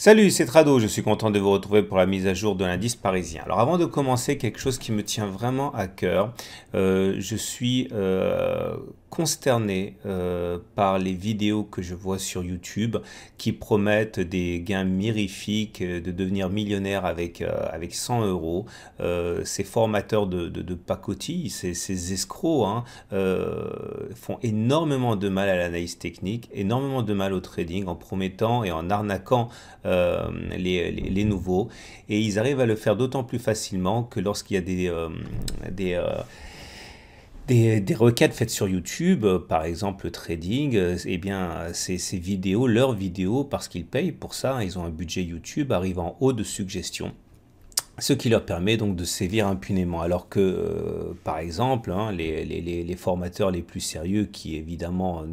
Salut, c'est Trado, je suis content de vous retrouver pour la mise à jour de l'indice parisien. Alors avant de commencer, quelque chose qui me tient vraiment à cœur, je suis consterné par les vidéos que je vois sur YouTube qui promettent des gains mirifiques, de devenir millionnaire avec 100 euros. Ces formateurs de pacotille, ces escrocs, hein, font énormément de mal à l'analyse technique, énormément de mal au trading en promettant et en arnaquant les nouveaux, et ils arrivent à le faire d'autant plus facilement que lorsqu'il y a des, euh, des requêtes faites sur YouTube, par exemple le trading, eh bien ces vidéos, leurs vidéos, parce qu'ils payent pour ça, ils ont un budget YouTube, arrivent en haut de suggestions. Ce qui leur permet donc de sévir impunément. Alors que, par exemple, hein, les formateurs les plus sérieux qui évidemment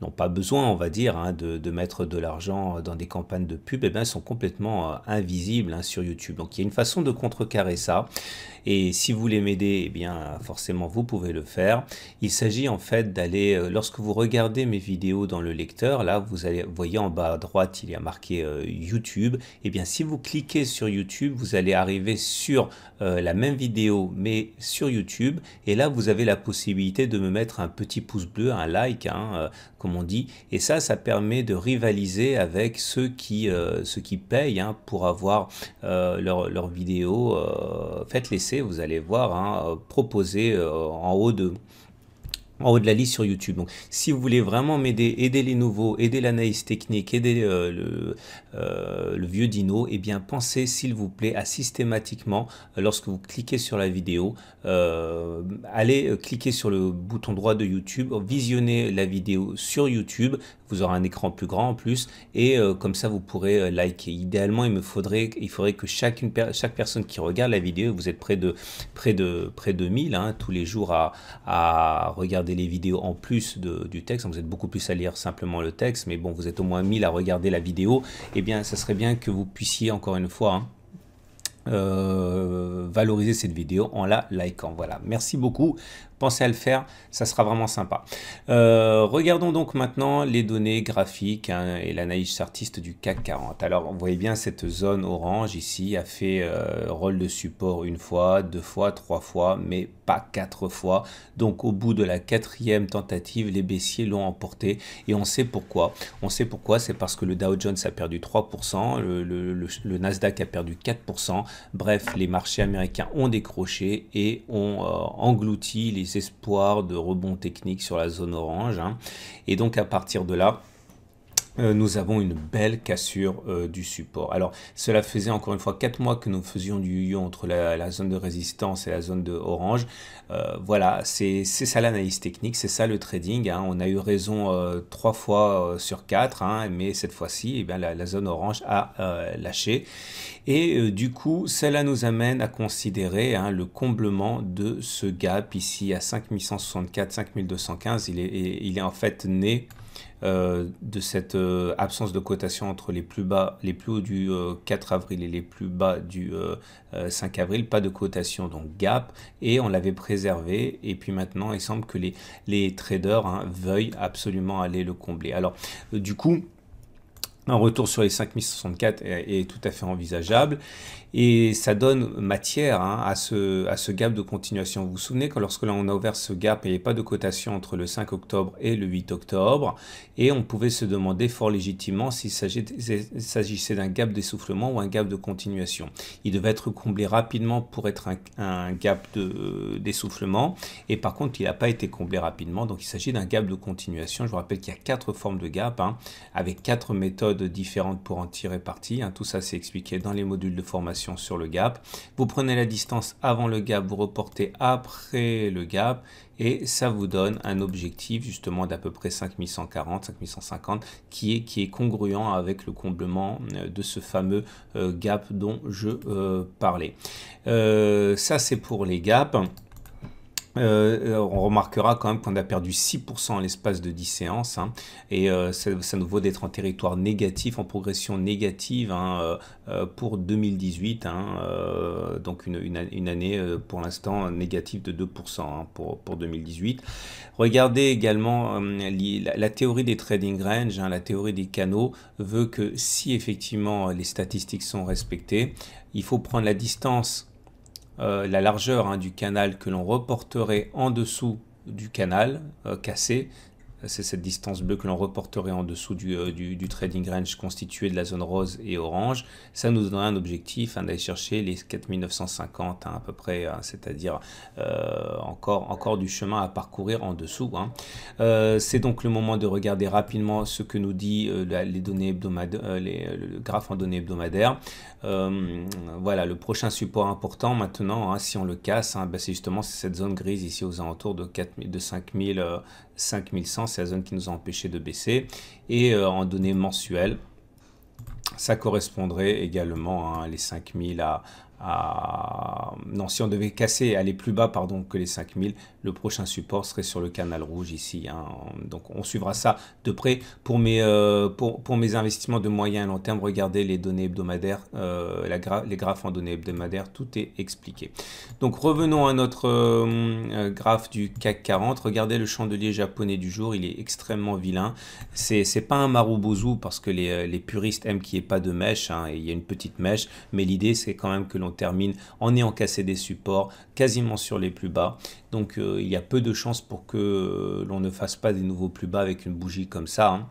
n'ont pas besoin, on va dire, hein, de mettre de l'argent dans des campagnes de pub, eh bien, sont complètement invisibles, hein, sur YouTube. Donc il y a une façon de contrecarrer ça. Et si vous voulez m'aider, eh bien forcément vous pouvez le faire. Il s'agit en fait d'aller, lorsque vous regardez mes vidéos dans le lecteur, là vous voyez en bas à droite il y a marqué YouTube. Eh bien si vous cliquez sur YouTube, vous allez arriver sur la même vidéo mais sur YouTube, et là vous avez la possibilité de me mettre un petit pouce bleu, un like, hein, comme on dit, et ça permet de rivaliser avec ceux qui payent, hein, pour avoir leurs vidéos. Faites-les, vous allez voir, hein, proposé en haut de la liste sur YouTube. Donc, si vous voulez vraiment m'aider, aider les nouveaux, aider l'analyse technique, aider le vieux dino, eh bien, pensez, s'il vous plaît, à systématiquement, lorsque vous cliquez sur la vidéo, allez cliquer sur le bouton droit de YouTube, visionnez la vidéo sur YouTube, vous aurez un écran plus grand en plus, et comme ça, vous pourrez liker. Idéalement, il faudrait que chaque personne qui regarde la vidéo, vous êtes près de 1000, hein, tous les jours à regarder les vidéos en plus du texte. Donc vous êtes beaucoup plus à lire simplement le texte, mais bon, vous êtes au moins 1000 à regarder la vidéo. Eh bien, ça serait bien que vous puissiez, encore une fois, hein, valoriser cette vidéo en la likant. Voilà, merci beaucoup. Pensez à le faire, ça sera vraiment sympa. Regardons donc maintenant les données graphiques, hein, et l'analyse chartiste du CAC 40. Alors, vous voyez bien cette zone orange ici a fait rôle de support une fois, deux fois, trois fois, mais pas quatre fois. Donc, au bout de la quatrième tentative, les baissiers l'ont emporté, et on sait pourquoi. On sait pourquoi, c'est parce que le Dow Jones a perdu 3%, le Nasdaq a perdu 4%. Bref, les marchés américains ont décroché et ont englouti les espoirs de rebond technique sur la zone orange, hein. Et donc à partir de là, nous avons une belle cassure du support. Alors, cela faisait encore une fois 4 mois que nous faisions du yo-yo entre la zone de résistance et la zone de orange. Voilà, c'est ça l'analyse technique, c'est ça le trading, hein. On a eu raison 3 fois sur 4, hein, mais cette fois-ci, eh bien, la zone orange a lâché. Et du coup, cela nous amène à considérer, hein, le comblement de ce gap ici à 5164, 5215. Il est en fait né de cette absence de cotation entre les plus hauts du 4 avril et les plus bas du 5 avril, pas de cotation, donc gap, et on l'avait préservé, et puis maintenant il semble que les traders, hein, veuillent absolument aller le combler. Alors du coup, un retour sur les 5064 est tout à fait envisageable, et ça donne matière, hein, à ce gap de continuation. Vous vous souvenez que lorsque l'on a ouvert ce gap, il n'y avait pas de cotation entre le 5 octobre et le 8 octobre, et on pouvait se demander fort légitimement s'il s'agissait d'un gap d'essoufflement ou un gap de continuation. Il devait être comblé rapidement pour être un gap d'essoufflement, et par contre il n'a pas été comblé rapidement, donc il s'agit d'un gap de continuation. Je vous rappelle qu'il y a 4 formes de gap, hein, avec 4 méthodes différentes pour en tirer parti, hein. Tout ça c'est expliqué dans les modules de formation sur le gap. Vous prenez la distance avant le gap, vous reportez après le gap, et ça vous donne un objectif justement d'à peu près 5140, 5150 qui est congruent avec le comblement de ce fameux gap dont je parlais. Ça c'est pour les gaps. On remarquera quand même qu'on a perdu 6% en l'espace de 10 séances, hein, et ça nous vaut d'être en territoire négatif, en progression négative, hein, pour 2018, hein, donc une année pour l'instant négative de 2%, hein, pour 2018. Regardez également la théorie des trading range, hein, la théorie des canaux veut que si effectivement les statistiques sont respectées, il faut prendre la distance, la largeur, hein, du canal que l'on reporterait en dessous du canal cassé. C'est cette distance bleue que l'on reporterait en dessous du trading range constitué de la zone rose et orange. Ça nous donnerait un objectif, hein, d'aller chercher les 4950, hein, à peu près, hein, c'est-à-dire encore du chemin à parcourir en dessous, hein. C'est donc le moment de regarder rapidement ce que nous dit les données hebdomadaires, le graphe en données hebdomadaires. Voilà, le prochain support important maintenant, hein, si on le casse, hein, c'est justement cette zone grise ici aux alentours de 5100, c'est la zone qui nous a empêché de baisser. Et en données mensuelles, ça correspondrait également, hein, les 5000 non, si on devait casser, aller plus bas, pardon, que les 5000, le prochain support serait sur le canal rouge ici, hein. Donc on suivra ça de près. Pour mes investissements de moyen et long terme, regardez les données hebdomadaires, les graphes en données hebdomadaires, tout est expliqué. Donc revenons à notre graphe du CAC 40. Regardez le chandelier japonais du jour, il est extrêmement vilain. C'est pas un marubozu parce que les puristes aiment qu'il n'y ait pas de mèche, hein, et il y a une petite mèche, mais l'idée c'est quand même que l'on termine en ayant cassé des supports quasiment sur les plus bas. Donc il y a peu de chances pour que l'on ne fasse pas des nouveaux plus bas avec une bougie comme ça, hein.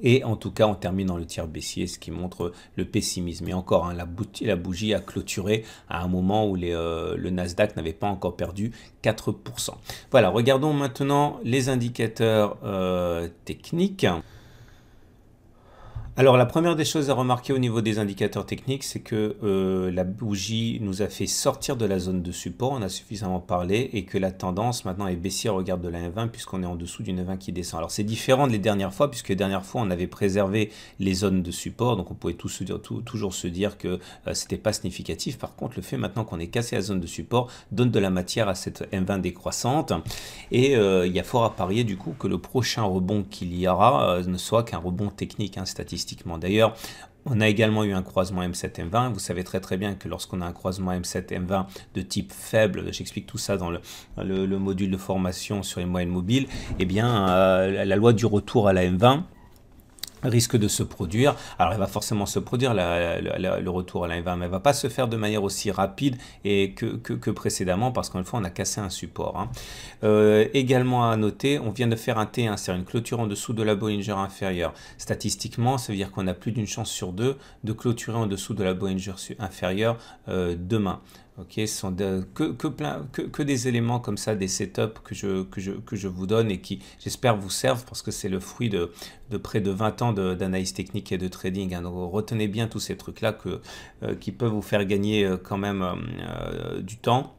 Et en tout cas, on termine dans le tiers baissier, ce qui montre le pessimisme. Et encore, hein, la bougie a clôturé à un moment où le Nasdaq n'avait pas encore perdu 4%. Voilà, regardons maintenant les indicateurs techniques. Alors la première des choses à remarquer au niveau des indicateurs techniques, c'est que la bougie nous a fait sortir de la zone de support, on a suffisamment parlé, et que la tendance maintenant est baissière au regard de la M20 puisqu'on est en dessous d'une M20 qui descend. Alors c'est différent des dernières fois, puisque les dernières fois on avait préservé les zones de support, donc on pouvait toujours se dire que c'était pas significatif. Par contre, le fait maintenant qu'on ait cassé la zone de support donne de la matière à cette M20 décroissante, et il y a fort à parier du coup que le prochain rebond qu'il y aura ne soit qu'un rebond technique, hein, statistique. D'ailleurs, on a également eu un croisement M7-M20. Vous savez très bien que lorsqu'on a un croisement M7-M20 de type faible, j'explique tout ça dans le module de formation sur les moyennes mobiles, eh bien, la loi du retour à la M20 risque de se produire. Alors elle va forcément se produire le retour à la M20, mais elle ne va pas se faire de manière aussi rapide et que précédemment, parce qu'une fois on a cassé un support, hein. Également à noter, on vient de faire un T1, c'est-à-dire une clôture en dessous de la Bollinger inférieure. Statistiquement, ça veut dire qu'on a plus d'une chance sur deux de clôturer en dessous de la Bollinger inférieure demain. Ok, ce sont que des éléments comme ça, des setups que je vous donne et qui, j'espère, vous servent parce que c'est le fruit de près de 20 ans d'analyse technique et de trading, hein. Donc retenez bien tous ces trucs-là qui peuvent vous faire gagner quand même du temps.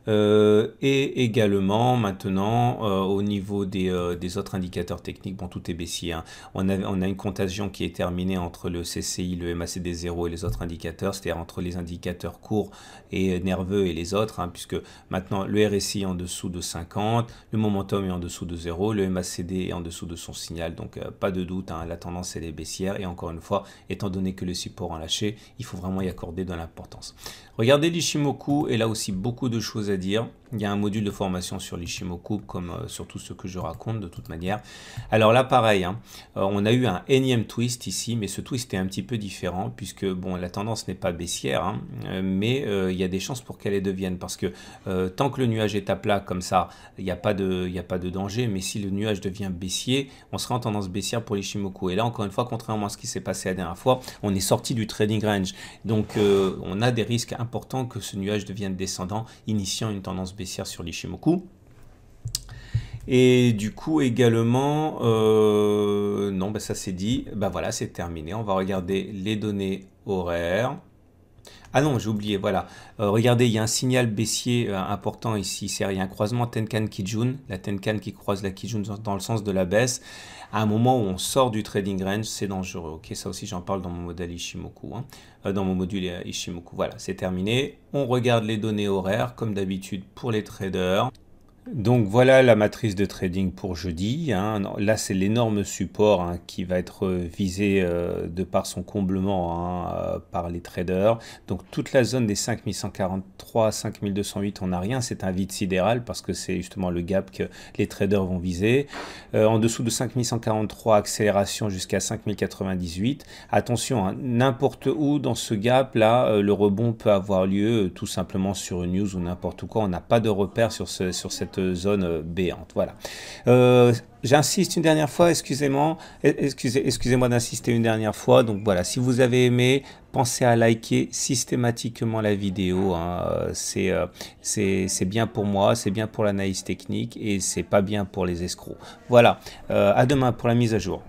Et également maintenant au niveau des autres indicateurs techniques, bon, tout est baissier, hein. On a une contagion qui est terminée entre le CCI, le MACD 0 et les autres indicateurs, c'est-à-dire entre les indicateurs courts et nerveux et les autres, hein, puisque maintenant le RSI est en dessous de 50, le momentum est en dessous de 0, le MACD est en dessous de son signal, donc pas de doute, hein, la tendance elle est baissière, et encore une fois, étant donné que le support a lâché, il faut vraiment y accorder de l'importance. Regardez l'Ichimoku, et là aussi beaucoup de choses à dire. Il y a un module de formation sur l'Ichimoku, comme sur tout ce que je raconte de toute manière. Alors là, pareil, hein, on a eu un énième twist ici, mais ce twist est un petit peu différent, puisque bon, la tendance n'est pas baissière, hein, mais il y a des chances pour qu'elle les devienne, parce que tant que le nuage est à plat comme ça, il n'y a pas de danger, mais si le nuage devient baissier, on sera en tendance baissière pour l'Ichimoku. Et là, encore une fois, contrairement à ce qui s'est passé la dernière fois, on est sorti du trading range, donc on a des risques importants que ce nuage devienne descendant, initiant une tendance baissière sur l'Ichimoku. Et du coup également, non, ben ça c'est dit, ben voilà, c'est terminé. On va regarder les données horaires. Ah non, j'ai oublié, voilà. Regardez, il y a un signal baissier important ici. Il y a un croisement Tenkan-Kijun, la Tenkan qui croise la Kijun dans le sens de la baisse. À un moment où on sort du trading range, c'est dangereux. Ok, ça aussi j'en parle dans mon modèle Ishimoku, hein. Dans mon module Ishimoku. Voilà, c'est terminé. On regarde les données horaires, comme d'habitude pour les traders. Donc voilà la matrice de trading pour jeudi, hein. Là, c'est l'énorme support, hein, qui va être visé de par son comblement, hein, par les traders. Donc toute la zone des 5143, 5208, on n'a rien. C'est un vide sidéral parce que c'est justement le gap que les traders vont viser. En dessous de 5143, accélération jusqu'à 5098. Attention, hein, n'importe où dans ce gap là, le rebond peut avoir lieu tout simplement sur une news ou n'importe quoi. On n'a pas de repère sur cette zone béante. Voilà. J'insiste une dernière fois, excusez-moi d'insister une dernière fois. Donc voilà, si vous avez aimé, pensez à liker systématiquement la vidéo, hein. C'est bien pour moi, c'est bien pour l'analyse technique et c'est pas bien pour les escrocs. Voilà, à demain pour la mise à jour.